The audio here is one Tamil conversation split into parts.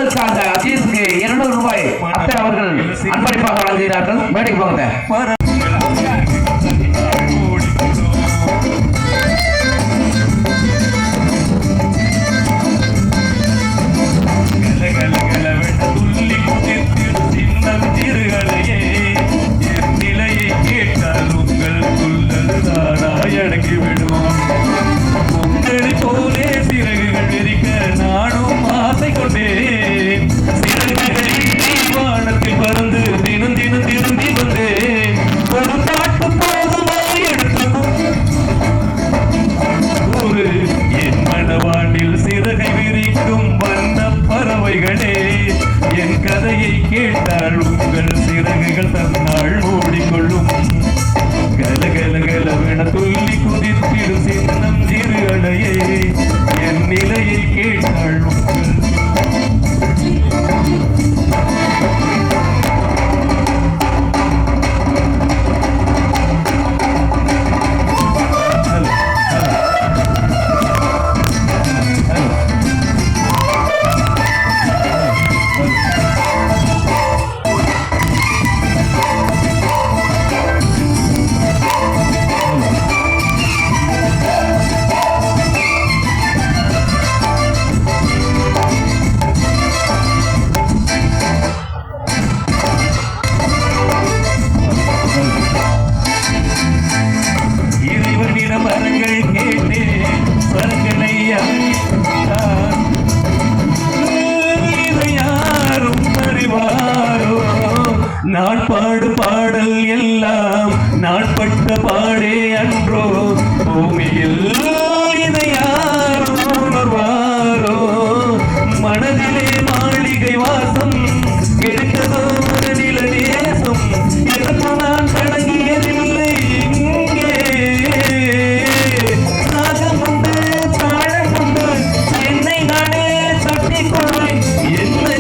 உங்களுக்காக அஜீஸுக்கு 200 ரூபாய் அத்தை அவர்கள் அன்பளிப்பாக வழங்குகிறார்கள். மேடைக்கு போங்க. என் கதையை கேட்டால் உங்கள் சிறகுகள் தன்னால் மூடிக்கொள்ளும். கலகலகலவென துள்ளி குதித்திடும் சின்னம் சிறு அலையே என் நிலையை கேட்டால் உங்கள் நான் பாடு பாடல் எல்லாம் நான் பட்ட பாடே அன்றோ பூமியில் இதை யாரோ உணர்வாரோ மனதிலே மாளிகை வாசம் கிடைத்ததோ நில நேசம் எனக்கு நான் தொடங்கியதில்லை இங்கே ராகம் உண்டு தாழம் உண்டு என்னை நானே தட்டிக்கொள்வேன் என்ன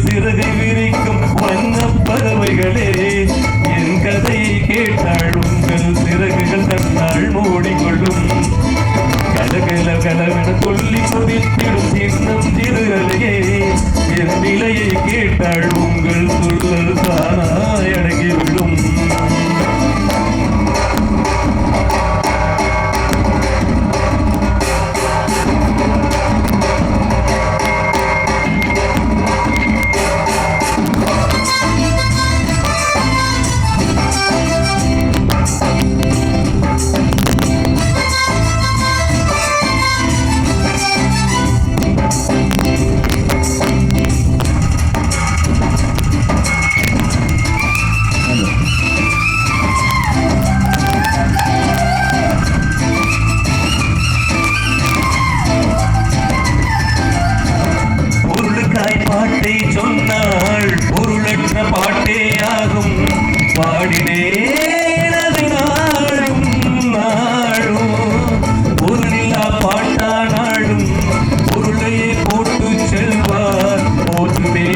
சிறகை விரிக்கும் வண்ண பறவைகளே என் கதையை கேட்டால் உங்கள் சிறகுகள் தன்னால் மூடிக்கொள்ளும். கலகலகலவென சொல்லி கொதித்திடும் சின்னம் சிறுகளையே என் நிலையை கேட்டால் உங்கள் சொல்லல் தானாய் அடங்கிவிடும். பாட்டை சொன்னால் பொருளற்ற பாட்டே ஆகும். பாடினே நாடும் நாடும் பொருளில்லா பாட்டா நாடும் பொருளையே போட்டு செல்வார் போற்றுமே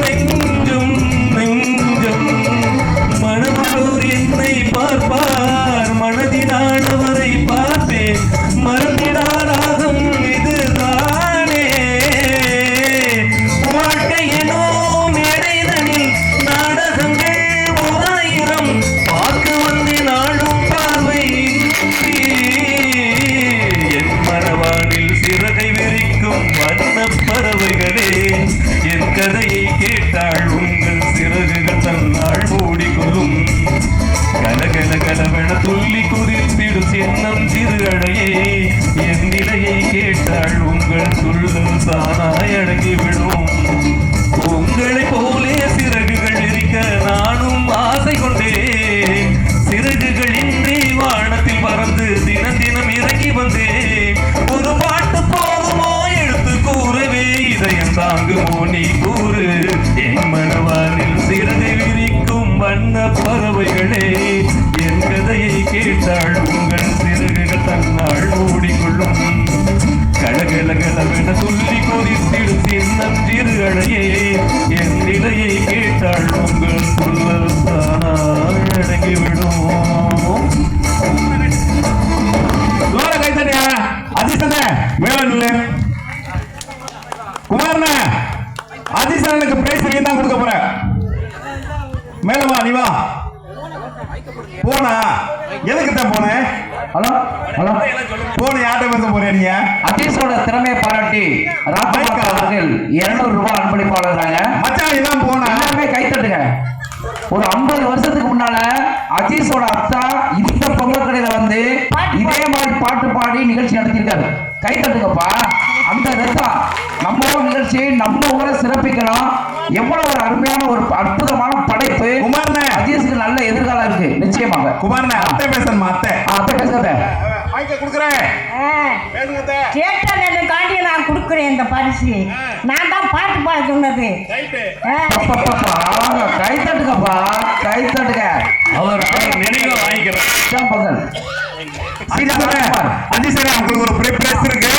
நெஞ்சும் நெஞ்சம் மனமோர் என்னை பார்ப்பார் மனதினானவரை பார்ப்பேன் மறந்திடாராகும் இதுதானே வாழ்க்கையினோ மேடைதனில் நாடகங்கள் 1000 பார்க்க வந்து நாடும் பார்வை என் மனவானில் சிறகை விரிக்கும் வண்ண பறவைகளே என் கதையை கேட்டால் உங்கள் சிறகுகள் தன்னால் மூடிக்கொள்ளும். கலகலகலவென துள்ளி குதித்திடும் சின்னம் சிறு அழையே என் நிலையை கேட்டால் உங்கள் சொல்லல் தானாய் அடங்கிவிடும். உங்களை போலே சிறகுகள் இருக்க நானும் ஆசை கொண்டேன். சிறகுகள் இன்றி வானத்தில் பறந்து தினம் தினம் இறங்கி வந்தேன். ஒரு பாட்டு போதுமோ எடுத்து கூறவே இதயம் தாங்குமோ நீ கூறு. என் மனவானில் சிறகை விரிக்கும் வண்ண பறவைகளே என் கதையை கேட்டால் உங்கள் சிறகுகள் தன்னால் மூடிக்கொள்ளும். கலகலகலவென சொல்லி கொதித்திடும் சின்னம் சிறு அழையே என் நிலையை கேட்டால் உங்கள் சொல்லல் தானாய் அடங்கிவிடும். தான் போனேன். ஹலோ ஹலோ போன யார்கிட்ட பேச போறேன் நீங்க? அஜீஸோட திறமையை பாராட்டி ராஜ்குமார் அவர்கள் 200 ரூபாய் அன்பளிப்பாளர்றாங்க. மச்சான் இதான் போன. எல்லாமே கைத்தட்டுங்க. ஒரு 50 வருஷத்துக்கு முன்னால அஜீஸோட அத்தா இந்த பொங்கல் கடையில வந்து இதே மாதிரி பாட்டு பாடி நிகழ்ச்சி நடத்தியிருக்காரு. கைத்தட்டுங்கப்பா. அந்த ரத்தம் நம்ம ஊர் நிகழ்ச்சியை நம்ம ஊரை சிறப்பிக்கலாம். எவ்வளவு ஒரு அருமையான ஒரு அற்புதமான படைப்பு. குமாரனே, அஜீஸுக்கு நல்ல எதிர்காலம் இருக்கு நிச்சயமாக. குமாரனே, அத்தை பேசணுமா? அத்தை பேசுறத வாங்கி கொடுக்குறேன். கேட்டதுக்காண்டி நான் கொடுக்குறேன் இந்த பரிசு. நான் தான் பாட்டு பாட சொன்னது. கைத்தட்டுங்கப்பா, கைத்தட்டுங்க. அவர் நினைவு வாங்கிக்கிறேன். பொங்கல் உங்களுக்கு ஒரு பிளேஸ் இருக்கு.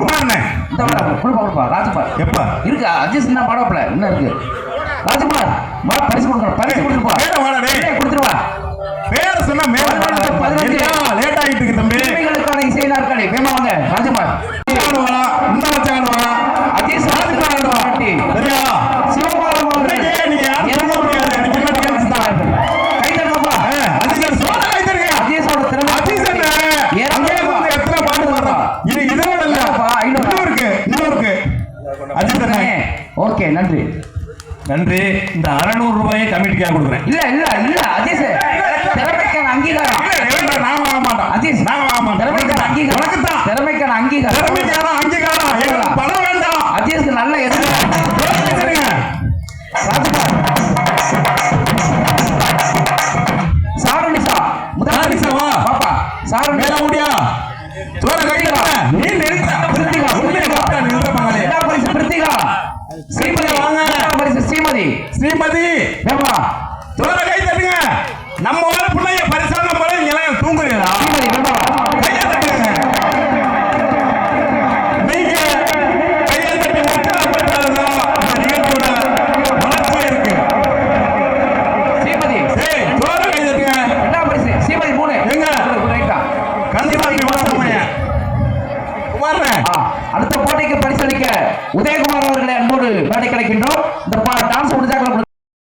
குமாரனே, கொடுப்பா ராஜ்குமார். எப்ப இருக்கு அஜிஸ் என்ன பாடப்பல என்ன இருக்கு? ராஜ்குமார் பரிசு கொடுக்கணும். பரிசு கொடுத்துருப்பா. கொடுத்துருவா. பேர சொன்னா லேட் ஆகிட்டு இருக்கு தம்பி. பெண்களுக்கான இசை நாற்காலி வேமா வாங்க. ராஜ்குமார் இந்த மச்சான் அஜிஸ் ராஜ்குமார் பாட்டி சரியா? சிவபாலம் அவர்கள் நீங்க யாரும் முடியாது. எனக்கு என்ன கேள்வி? கைத்தட்டுங்கப்பா. அஜிஸ் சோட கைத்தடுங்க. அஜிஸோட திறமை அஜிஸ் என்ன அங்கே வந்து எத்தனை பாட்டு பாடுறான். இது இதோட இல்ல. இன்னும் இருக்கு. அஜிஸ் என்ன? ஓகே, நன்றி நன்றி. இந்த 600 ரூபாயை கமிட்டிக்காக கொடுக்குறேன். இல்ல இல்ல இல்ல அஜிஸ் திறமைக்கான அங்கீகாரம். நான் வாங்க மாட்டேன். அஜிஸ் நான் வாங்க மாட்டேன். திறமைக்கான அங்கீகாரம். உனக்கு தான் திறமைக்கான அங்கீகாரம். திறமைக்கான அங்கீகாரம். எனக்கு பணம் வேண்டாம். அஜிஸ்க்கு நல்ல எதிர்காலம். ராஜ்குமார் சாருனிசா சாருனிசாவா? பாப்பா சாரு மேல முடியா? சோற கையில நீ நிறுத்த. பிரித்திகா நிறுத்த மகளே. என்ன பரிசு? பிரித்திகா ஸ்ரீமதி வாங்க. பரிசு ஸ்ரீமதி. ஸ்ரீமதி ஏமா சோற கை தட்டுங்க. நம்ம ஊர் பிள்ளைய பரிசான போல நீங்க எல்லாம் தூங்குறீங்களா? ஸ்ரீமதி வேமா கையை தட்டுங்க. நீங்க கையை தட்டி உற்சாகப்படுத்தாதான் இந்த நிகழ்ச்சியோட வளர்ச்சியா இருக்கு. ஸ்ரீமதி ஏய், சோற கை தட்டுங்க. என்ன பரிசு? ஸ்ரீமதி 3 எங்க? ரைட்டா. கண்டிப்பா குமாரனே, அடுத்த போட்டிக்கு பரிசளிக்க உதயகுமார் அவர்களை அன்போடு மேடை கிடைக்கின்றோம்.